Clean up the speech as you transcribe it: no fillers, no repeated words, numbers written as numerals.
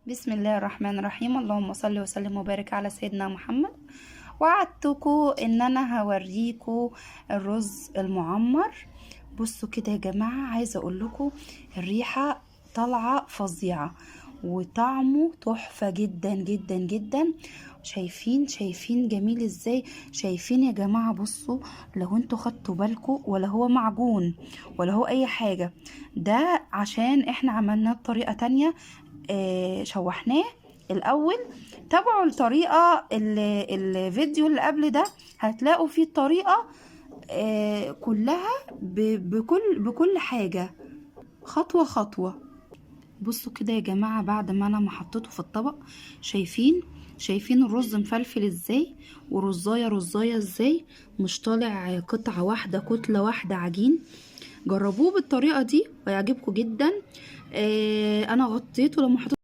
بسم الله الرحمن الرحيم. اللهم صل وسلم وبارك على سيدنا محمد. وعدتكم ان انا هوريكم الرز المعمر. بصوا كده يا جماعة، عايزة اقول لكم الريحة طالعة فظيعة وطعمه تحفة جدا جدا جدا. شايفين جميل ازاي؟ شايفين يا جماعة؟ بصوا، لو انتوا خدتوا بالكم ولا هو معجون ولا هو اي حاجة، ده عشان احنا عملناه بطريقة تانية. شوحناه الاول. تابعوا الطريقة الفيديو اللي قبل ده، هتلاقوا فيه الطريقة كلها بكل حاجة خطوة خطوة. بصوا كده يا جماعة، بعد ما انا ما حطيته في الطبق، شايفين الرز مفلفل ازاي، ورزاية رزاية ازاي، مش طالع قطعة واحدة كتلة واحدة عجين. جربوه بالطريقة دي ويعجبكم جدا. انا غطيته لما حطيته